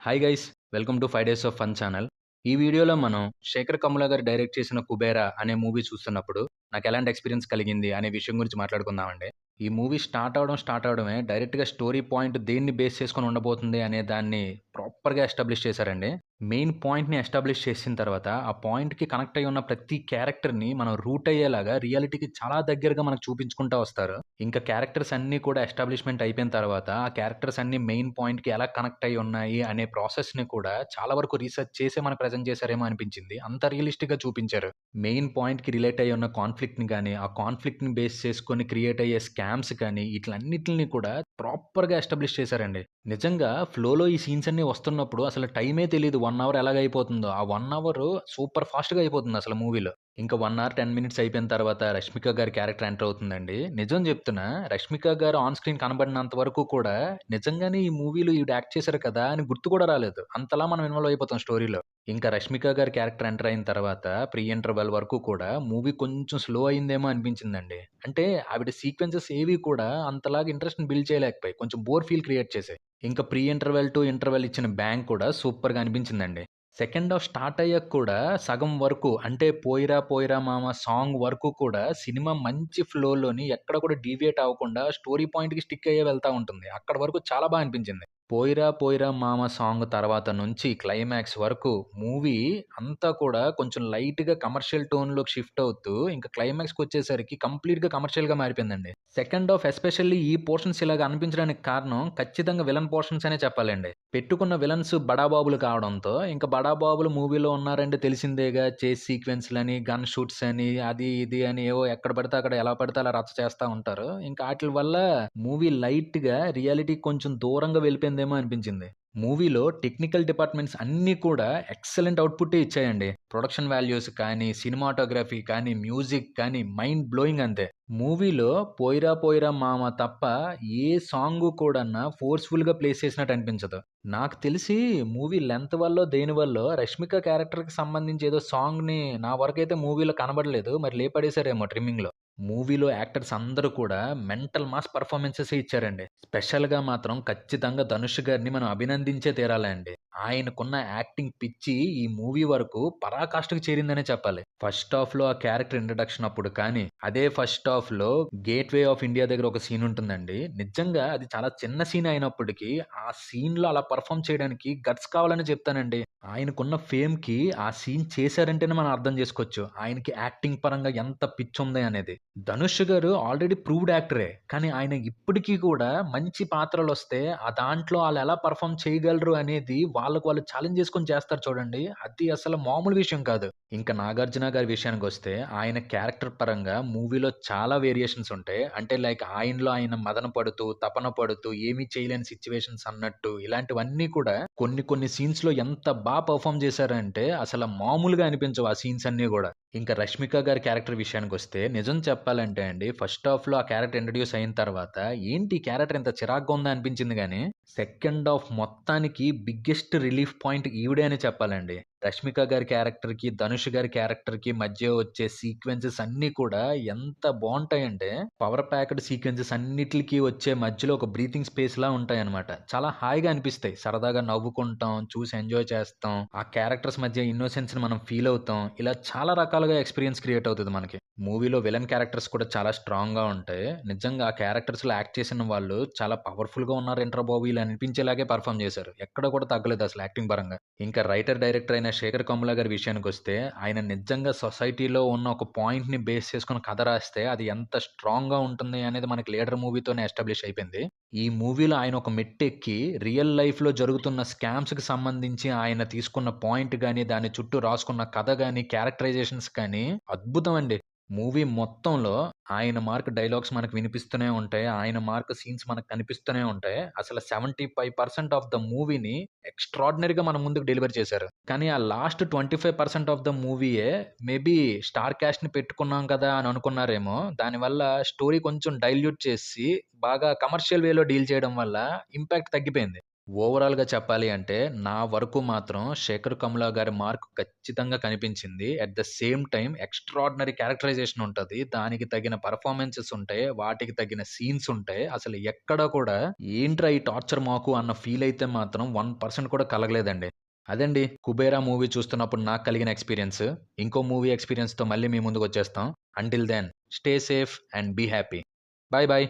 Hi guys, welcome to 5 days of fun channel. ఈ వీడియోలో మనం శేఖర్ కమ్ముల గారు డైరెక్ట్ చేసిన 'కుబేరా' అనే మూవీ చూస్తున్నప్పుడు నాకు ఎలాంటి ఎక్స్‌పీరియన్స్ కలిగింది అనే విషయం గురించి మాట్లాడుకుందామండి. ఈ మూవీ స్టార్ట్ అవ్వడమే డైరెక్ట్‌గా స్టోరీ పాయింట్ దేన్ని బేస్ చేసుకొని ఉండబోతుంది అనే దాన్ని ప్రాపర్‌గా ఎస్టాబ్లిష్ చేశారండి. మెయిన్ పాయింట్‌ని ఎస్టాబ్లిష్ చేసిన తర్వాత ఆ పాయింట్‌కి కనెక్ట్ అయ్యి ఉన్న ప్రతి క్యారెక్టర్‌ని మనం రూట్ అయ్యేలాగా రియాలిటీకి చాలా దగ్గరగా మనకు చూపించుకుంటా వస్తారు. ఇంకా క్యారెక్టర్స్ అన్నీ కూడా ఎస్టాబ్లిష్‌మెంట్ అయిపోయిన తర్వాత ఆ క్యారెక్టర్స్ అన్నీ మెయిన్ పాయింట్‌కి ఎలా కనెక్ట్ అయ్యి ఉన్నాయి అనే ప్రాసెస్‌ని కూడా చాలా వరకు రీసెర్చ్ చేసే మనకు ప్రెజెంట్ చేశారేమో అనిపించింది. అంత రియలిస్టిక్‌గా చూపించారు. మెయిన్ పాయింట్‌కి రిలేట్ అయ్యి ఉన్న కాన్‌ఫ్లిక్ట్‌ని గాని, ఆ కాన్‌ఫ్లిక్ట్‌ని బేస్ చేసుకొని క్రియేట్ అయ్యే స్కామ్స్ కానీ ఈటిలన్నిటిల్ని కూడా ప్రాపర్‌గా ఎస్టాబ్లిష్ చేశారండి. నిజంగా ఫ్లోలో ఈ సీన్స్ అన్నీ వస్తున్నప్పుడు అసలు టైమే తెలీదు. 1 అవర్ ఎలాగైపోతుందో. ఆ 1 అవరు సూపర్ ఫాస్ట్‌గా అయిపోతుందసల మూవీలో. ఇంకా 1 అవర్ 10 మినిట్స్ అయిపోయిన తర్వాత 'రష్మిక' గారి క్యారెక్టర్ ఎంటర్ అవుతుందండి. నిజం చెప్తున్నా 'రష్మిక' గారు ఆన్ స్క్రీన్ కనబడినంత వరకు కూడా నిజంగానే ఈ మూవీలో ఈవిడ యాక్ట్ చేశారు కదా! అని గుర్తు కూడా రాలేదు. అంతలా మనం ఇన్వాల్వ్ అయిపోతాం స్టోరీలో. ఇంకా 'రష్మిక' గారి క్యారెక్టర్ ఎంటర్ అయిన తర్వాత ప్రీ ఇంటర్వెల్ వరకు కూడా మూవీ కొంచెం స్లో అయిందేమో అనిపించిందండి. అంటే ఆవిడ సీక్వెన్సెస్ ఏవి కూడా అంతలాగా ఇంట్రెస్ట్‌ని బిల్డ్ చేయలేకపోయాయి. కొంచెం బోర్ ఫీల్ క్రియేట్ చేసాయి. ఇంకా ప్రీ ఇంటర్వెల్ టు ఇంటర్వెల్ ఇచ్చిన బ్యాంగ్ కూడా సూపర్‌గా అనిపించిందండి. సెకండ్ హాఫ్ స్టార్ట్ అయ్యాక కూడా సగం వరకు అంటే 'పోయిరా పోయిరా మామ' సాంగ్ వరకు కూడా సినిమా మంచి ఫ్లోలోని ఎక్కడ కూడా డీవియేట్ అవ్వకుండా స్టోరీ పాయింట్‌కి స్టిక్ అయ్యే వెళ్తా ఉంటుంది. అక్కడి వరకు చాలా అనిపించింది. 'పోయిరా పోయిరా మామ' సాంగ్ తర్వాత నుంచి క్లైమాక్స్ వరకు మూవీ అంతా కూడా కొంచెం లైట్‌గా కమర్షియల్ టోన్‌లోకి షిఫ్ట్ అవుతూ ఇంకా క్లైమాక్స్‌కొచ్చేసరికి కంప్లీట్‌గా కమర్షియల్‌గా మారిపోయిందండి. సెకండ్ హాఫ్ ఎస్పెషల్లీ ఈ పోర్షన్స్ ఇలాగ అనిపించడానికి కారణం ఖచ్చితంగా విలన్ పోర్షన్స్ అనే చెప్పాలండి. పెట్టుకున్న విలన్స్ బడాబాబులు కావడంతో ఇంక బడాబాబులు మూవీలో ఉన్నారంటే తెలిసిందేగా చేస్ సీక్వెన్స్‌లని, గన్ షూట్స్ అని, అది ఇది అని ఏవో ఎక్కడ పడితే అక్కడ ఎలా పడితే అలా రచ్చ చేస్తా ఉంటారు. ఇంకా ఆటిల వల్ల మూవీ లైట్‌గా రియాలిటీకి కొంచెం దూరంగా వెళ్ళిపోయిందేమో అనిపించింది. మూవీలో టెక్నికల్ డిపార్ట్‌మెంట్స్ అన్నీ కూడా ఎక్సలెంట్ అవుట్‌పుట్టే ఇచ్చాయండి. ప్రొడక్షన్ వాల్యూస్ కానీ, సినిమాటోగ్రఫీ కానీ, మ్యూజిక్ కానీ మైండ్ బ్లోయింగ్ అంతే. మూవీలో 'పోయిరా పోయిరా మామ' తప్ప ఏ సాంగు కూడన్నా ఫోర్స్‌ఫుల్‌గా ప్లేస్ చేసినట్టు అనిపించదు. నాకు తెలిసి మూవీ లెంత్ వల్లో, దేని వల్లో 'రష్మిక' క్యారెక్టర్‌కి సంబంధించి ఏదో సాంగ్‌ని నా వరకైతే మూవీలో కనబడలేదు. మరి లేపడేసారేమో ట్రిమ్మింగ్‌లో. మూవీలో యాక్టర్స్ అందరూ కూడా మెంటల్ మాస్ పెర్ఫార్మన్సెసే ఇచ్చారండి. స్పెషల్‌గా మాత్రం ఖచ్చితంగా 'ధనుష్' గారిని మనం అభినందించే తీరాలండి. ఆయనకున్న యాక్టింగ్ పిచ్చి ఈ మూవీ వరకు పరాకాష్ఠకు చేరిందనే చెప్పాలి. ఫస్ట్ హాఫ్‌లో ఆ క్యారెక్టర్ ఇంట్రడక్షన్ అప్పుడు కానీ, అదే ఫస్ట్ హాఫ్‌లో గేట్‌వే ఆఫ్ ఇండియా దగ్గర ఒక సీన్ ఉంటుందండి. నిజంగా అది చాలా చిన్న సీన్ అయినప్పటికీ, ఆ సీన్‌లో అలా పెర్ఫార్మ్ చేయడానికి గట్స్ కావాలనే చెప్తానండి. ఆయనకున్న ఫేమ్‌కి ఆ సీన్ చేశారంటేనే మనం అర్థం చేసుకోవచ్చు. ఆయనకి యాక్టింగ్ పరంగా ఎంత పిచ్చుంది అనేది. 'ధనుష్' గారు ఆల్రెడీ ప్రూవ్డ్ యాక్టరే. కానీ ఆయన ఇప్పటికి కూడా మంచి పాత్రలొస్తే ఆ దాంట్లో ఆళ్ళెలా పెర్ఫార్మ్ చేయగలరు అనేది వాళ్ళకి వాళ్ళు ఛాలెంజ్ చేసుకొని చేస్తారు చూడండి. అది అసలు మామూలు విషయం కాదు. ఇంకా 'నాగార్జున' గారి విషయానికొస్తే ఆయన క్యారెక్టర్ పరంగా మూవీలో చాలా వేరియేషన్స్ ఉంటాయి. అంటే లైక్ ఆయనలో ఆయన మదన పడుతూ, తపన పడుతూ ఏమీ చేయలేని సిట్యుయేషన్స్ అన్నట్టు ఇలాంటివన్నీ కూడా కొన్ని కొన్ని సీన్స్‌లో ఎంత పెర్ఫార్మ్ చేశారంటే అసల మామూలుగా అనిపించవు ఆ సీన్స్ అన్నీ గూడా. ఇంకా 'రష్మిక' గారి క్యారెక్టర్ విషయానికొస్తే నిజం చెప్పాలంటే అండి ఫస్ట్ హాఫ్‌లో ఆ క్యారెక్టర్ ఇంట్రొడ్యూస్ అయిన తర్వాత ఏంటి ఈ క్యారెక్టర్ ఇంత చిరాకుగా ఉందా అనిపించింది గానీ, సెకండ్ హాఫ్ మొత్తానికి బిగ్గెస్ట్ రిలీఫ్ పాయింట్ ఈవిడే అనే చెప్పాలండి. 'రష్మిక' గారి క్యారెక్టర్‌కి, 'ధనుష్' గారి క్యారెక్టర్‌కి మధ్య వచ్చే సీక్వెన్సెస్ అన్నీ కూడా ఎంత బావుంటాయంటే, పవర్ ప్యాక్డ్ సీక్వెన్సెస్ అన్నిట్లికి వచ్చే మధ్యలో ఒక బ్రీతింగ్ స్పేస్‌లా ఉంటాయన్నమాట. చాలా హాయిగా అనిపిస్తాయి. సరదాగా నవ్వుకుంటాం, చూసి ఎంజాయ్ చేస్తాం. ఆ క్యారెక్టర్స్ మధ్య ఇన్నోసెన్స్‌ని మనం ఫీల్ అవుతాం. ఇలా చాలా రకాలుగా ఎక్స్‌పీరియన్స్ క్రియేట్ అవుతది మనకి. మూవీలో విలన్ క్యారెక్టర్స్ కూడా చాలా స్ట్రాంగ్‌గా ఉంటాయి. నిజంగా ఆ క్యారెక్టర్స్‌లో యాక్ట్ చేసిన వాళ్ళు చాలా పవర్‌ఫుల్‌గా ఉన్నారేంట్రా బాబు! ఇలా అనిపించేలాగే పెర్ఫార్మ్ చేశారు. ఎక్కడ కూడా తగ్గలేదు అసలు యాక్టింగ్ పరంగా. ఇంకా రైటర్, డైరెక్టర్ అయిన శేఖర్ కమ్ముల గారి విషయానికొస్తే, ఆయన నిజంగా సొసైటీలో ఉన్న ఒక పాయింట్‌ని బేస్ చేసుకొని కథ రాస్తే, అది ఎంత స్ట్రాంగ్‌గా ఉంటుంది అనేది మనకి 'లీడర్' మూవీతోనే ఎస్టాబ్లిష్ అయిపోయింది. ఈ మూవీలో ఆయన ఒక మెట్టెక్కి, రియల్ లైఫ్‌లో జరుగుతున్న స్కామ్స్‌కి సంబంధించి ఆయన తీసుకున్న పాయింట్ గాని, దాని చుట్టూ రాసుకున్న కథ గాని, క్యారెక్టరైజేషన్స్ కానీ అద్భుతం అండి. మూవీ మొత్తంలో ఆయన మార్క్ డైలాగ్స్ మనకు వినిపిస్తూనే ఉంటాయి. ఆయన మార్క్ సీన్స్ మనకు కనిపిస్తూనే ఉంటాయి. అసలు 75% ఆఫ్ ద మూవీని ఎక్స్‌ట్రార్డినరీగా మన ముందుకు డెలివర్ చేశారు. కానీ ఆ లాస్ట్ 25% ఆఫ్ ద మూవీయే మేబీ స్టార్ కాస్ట్‌ని పెట్టుకున్నాం కదా! అని అనుకున్నారేమో! దానివల్ల స్టోరీ కొంచెం డైల్యూట్ చేసేసి బాగా కమర్షియల్ వేలో డీల్ చేయడం వల్ల ఇంపాక్ట్ తగ్గిపోయింది. ఓవరాల్‌గా చెప్పాలి అంటే, నా వరకు మాత్రం 'శేఖర్ కమ్ల' గారి మార్క్ ఖచ్చితంగా కనిపించింది. At the same time extraordinary characterization ఉంటది. దానికి తగిన పెర్ఫార్మన్సెస్ ఉంటాయి. వాటికి తగిన సీన్స్ ఉంటాయి. అసలు ఎక్కడ కూడా ఏంట్రా ఈ టార్చర్ మాకు అన్న ఫీల్ అయితే మాత్రం 1% కూడా కలగలేదండి. అదండి 'కుబేరా' మూవీ చూస్తున్నప్పుడు నాకు కలిగిన ఎక్స్‌పీరియన్స్. ఇంకో మూవీ ఎక్స్‌పీరియన్స్‌తో మళ్ళీ మీ ముందుకొచ్చేస్తాం. Until then stay safe and be happy. Bye by.